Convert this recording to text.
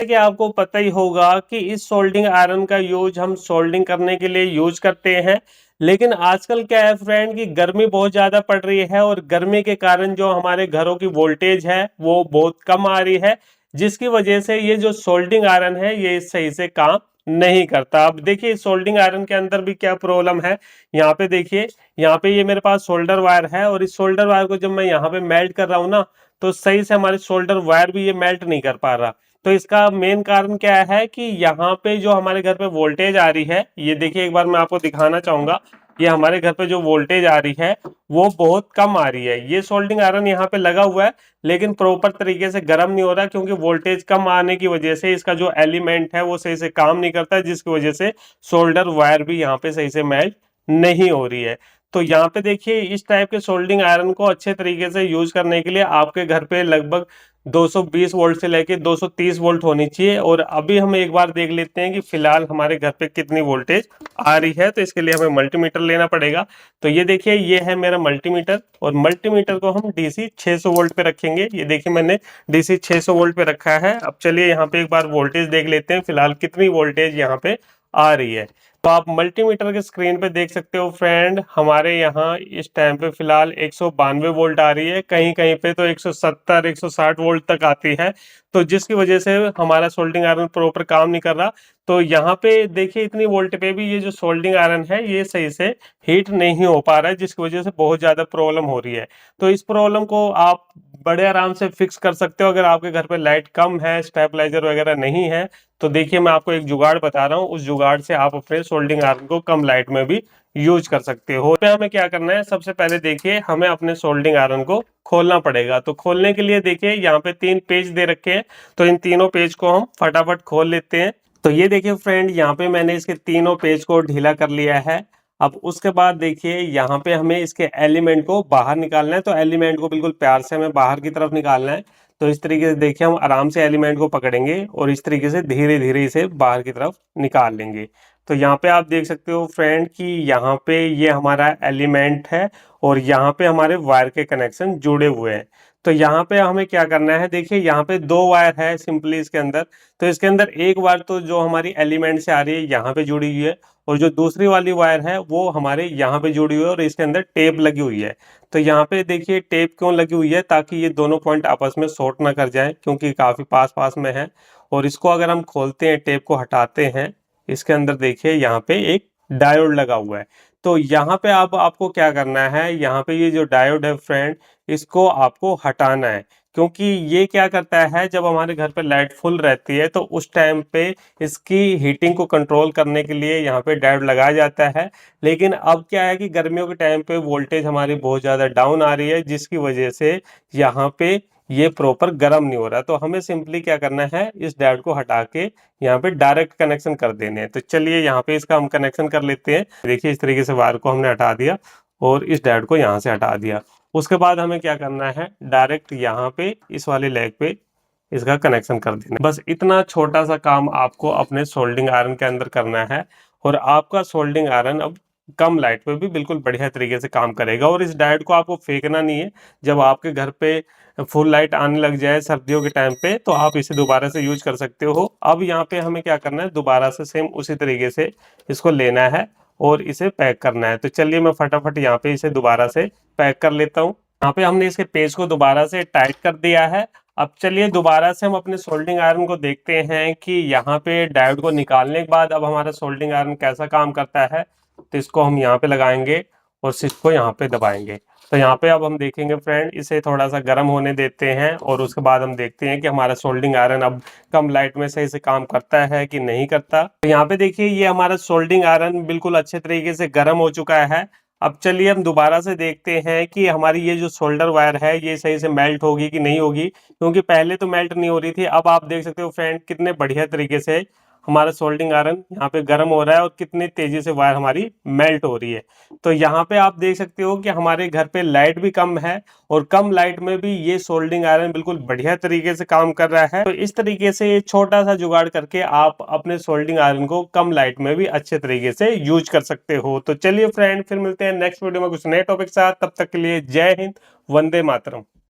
कि आपको पता ही होगा कि इस सोल्डिंग आयरन का यूज हम सोल्डिंग करने के लिए यूज करते हैं। लेकिन आजकल क्या है फ्रेंड कि गर्मी बहुत ज़्यादा पड़ रही है और गर्मी के कारण जो हमारे घरों की वोल्टेज है वो बहुत कम आ रही है, जिसकी वजह से ये जो सोल्डिंग आयरन है ये सही से काम नहीं करता। अब देखिए सोल्डिंग आयरन के अंदर भी क्या प्रॉब्लम है। यहाँ पे देखिए, यहाँ पे ये मेरे पास सोल्डर वायर है और इस सोल्डर वायर को जब मैं यहाँ पे मेल्ट कर रहा हूँ ना, तो सही से हमारे सोल्डर वायर भी ये मेल्ट नहीं कर पा रहा। तो इसका मेन कारण क्या है कि यहाँ पे जो हमारे घर पे वोल्टेज आ रही है, ये देखिए एक बार मैं आपको दिखाना चाहूंगा। ये हमारे घर पे जो वोल्टेज आ रही है वो बहुत कम आ रही है। ये सोल्डिंग आयरन यहाँ पे लगा हुआ है लेकिन प्रॉपर तरीके से गर्म नहीं हो रहा, क्योंकि वोल्टेज कम आने की वजह से इसका जो एलिमेंट है वो सही से काम नहीं करता, जिसकी वजह से सोल्डर वायर भी यहाँ पे सही से मेल्ट नहीं हो रही है। तो यहाँ पे देखिए इस टाइप के सोल्डिंग आयरन को अच्छे तरीके से यूज करने के लिए आपके घर पे लगभग 220 वोल्ट से लेके 230 वोल्ट होनी चाहिए। और अभी हम एक बार देख लेते हैं कि फिलहाल हमारे घर पे कितनी वोल्टेज आ रही है। तो इसके लिए हमें मल्टीमीटर लेना पड़ेगा। तो ये देखिए ये है मेरा मल्टीमीटर और मल्टीमीटर को हम डीसी 600 वोल्ट पे रखेंगे। ये देखिए मैंने डीसी 600 वोल्ट पे रखा है। अब चलिए यहाँ पे एक बार वोल्टेज देख लेते हैं फिलहाल कितनी वोल्टेज यहाँ पे आ रही है। तो आप मल्टीमीटर के स्क्रीन पे देख सकते हो फ्रेंड, हमारे यहाँ इस टाइम पे फिलहाल 192 वोल्ट आ रही है, कहीं कहीं पे तो 170 160 वोल्ट तक आती है। तो जिसकी वजह से हमारा सोल्डिंग आयरन प्रॉपर काम नहीं कर रहा। तो यहाँ पे देखिए इतनी वोल्ट पे भी ये जो सोल्डिंग आयरन है ये सही से हीट नहीं हो पा रहा है, जिसकी वजह से बहुत ज़्यादा प्रॉब्लम हो रही है। तो इस प्रॉब्लम को आप बड़े आराम से फिक्स कर सकते हो। अगर आपके घर पे लाइट कम है, स्टेबलाइजर वगैरह नहीं है, तो देखिए मैं आपको एक जुगाड़ बता रहा हूँ, उस जुगाड़ से आप अपने सोल्डिंग आयरन को कम लाइट में भी यूज कर सकते हो। पे हमें क्या करना है, सबसे पहले देखिए हमें अपने सोल्डिंग आयरन को खोलना पड़ेगा। तो खोलने के लिए देखिए यहाँ पे 3 पेज दे रखे हैं, तो इन तीनों पेज को हम फटाफट खोल लेते हैं। तो ये देखिए फ्रेंड, यहाँ पे मैंने इसके तीनों पेज को ढीला कर लिया है। अब उसके बाद देखिए यहाँ पे हमें इसके एलिमेंट को बाहर निकालना है। तो एलिमेंट को बिल्कुल प्यार से हमें बाहर की तरफ निकालना है। तो इस तरीके से देखिए हम आराम से एलिमेंट को पकड़ेंगे और इस तरीके से धीरे धीरे इसे बाहर की तरफ निकाल लेंगे। तो यहाँ पे आप देख सकते हो फ्रेंड कि यहाँ पे ये हमारा एलिमेंट है और यहाँ पे हमारे वायर के कनेक्शन जुड़े हुए हैं। तो यहाँ पे हमें क्या करना है, देखिए यहाँ पे 2 वायर है सिंपली इसके अंदर। तो इसके अंदर एक वायर तो जो हमारी एलिमेंट से आ रही है यहाँ पे जुड़ी हुई है, और जो दूसरी वाली वायर है वो हमारे यहाँ पे जुड़ी हुई है और इसके अंदर टेप लगी हुई है। तो यहाँ पे देखिए टेप क्यों लगी हुई है, ताकि ये दोनों पॉइंट आपस में शॉर्ट ना कर जाएं, क्योंकि काफी पास पास में है। और इसको अगर हम खोलते हैं, टेप को हटाते हैं, इसके अंदर देखिए यहाँ पे एक डायोड लगा हुआ है। तो यहाँ पे अब आपको क्या करना है, यहाँ पे ये जो डायोड है फ्रेंड, इसको आपको हटाना है। क्योंकि ये क्या करता है, जब हमारे घर पे लाइट फुल रहती है तो उस टाइम पे इसकी हीटिंग को कंट्रोल करने के लिए यहाँ पे डायोड लगाया जाता है। लेकिन अब क्या है कि गर्मियों के टाइम पे वोल्टेज हमारी बहुत ज़्यादा डाउन आ रही है, जिसकी वजह से यहाँ पे ये प्रॉपर गर्म नहीं हो रहा। तो हमें सिंपली क्या करना है, इस डायोड को हटा के यहाँ पे डायरेक्ट कनेक्शन कर देने हैं। तो चलिए यहाँ पे इसका हम कनेक्शन कर लेते हैं। देखिए इस तरीके से वायर को हमने हटा दिया और इस डायोड को यहाँ से हटा दिया। उसके बाद हमें क्या करना है, डायरेक्ट यहाँ पे इस वाले लेग पे इसका कनेक्शन कर देना। बस इतना छोटा सा काम आपको अपने सोल्डिंग आयरन के अंदर करना है और आपका सोल्डिंग आयरन अब कम लाइट पे भी बिल्कुल बढ़िया तरीके से काम करेगा। और इस डायोड को आपको फेंकना नहीं है। जब आपके घर पे फुल लाइट आने लग जाए सर्दियों के टाइम पे, तो आप इसे दोबारा से यूज कर सकते हो। अब यहाँ पे हमें क्या करना है, दोबारा से सेम उसी तरीके से इसको लेना है और इसे पैक करना है। तो चलिए मैं फटाफट यहाँ पे इसे दोबारा से पैक कर लेता हूँ। यहाँ पे हमने इसके पेज को दोबारा से टाइट कर दिया है। अब चलिए दोबारा से हम अपने सोल्डिंग आयरन को देखते हैं कि यहाँ पे डायोड को निकालने के बाद अब हमारा सोल्डिंग आयरन कैसा काम करता है। तो इसको हम यहाँ पे लगाएंगे और स्विच को यहाँ पे दबाएंगे। तो यहाँ पे अब हम देखेंगे फ्रेंड, इसे थोड़ा सा गर्म होने देते हैं और उसके बाद हम देखते हैं कि हमारा सोल्डिंग आयरन अब कम लाइट में सही से काम करता है कि नहीं करता। तो यहाँ पे देखिए ये हमारा सोल्डिंग आयरन बिल्कुल अच्छे तरीके से गर्म हो चुका है। अब चलिए हम दोबारा से देखते हैं कि हमारी ये जो सोल्डर वायर है ये सही से मेल्ट होगी कि नहीं होगी, क्योंकि पहले तो मेल्ट नहीं हो रही थी। अब आप देख सकते हो फ्रेंड कितने बढ़िया तरीके से हमारा सोल्डिंग आयरन यहाँ पे गर्म हो रहा है और कितनी तेजी से वायर हमारी मेल्ट हो रही है। तो यहाँ पे आप देख सकते हो कि हमारे घर पे लाइट भी कम है और कम लाइट में भी ये सोल्डिंग आयरन बिल्कुल बढ़िया तरीके से काम कर रहा है। तो इस तरीके से ये छोटा सा जुगाड़ करके आप अपने सोल्डिंग आयरन को कम लाइट में भी अच्छे तरीके से यूज कर सकते हो। तो चलिए फ्रेंड, फिर मिलते हैं नेक्स्ट वीडियो में कुछ नए टॉपिक के साथ। तब तक के लिए जय हिंद, वंदे मातरम।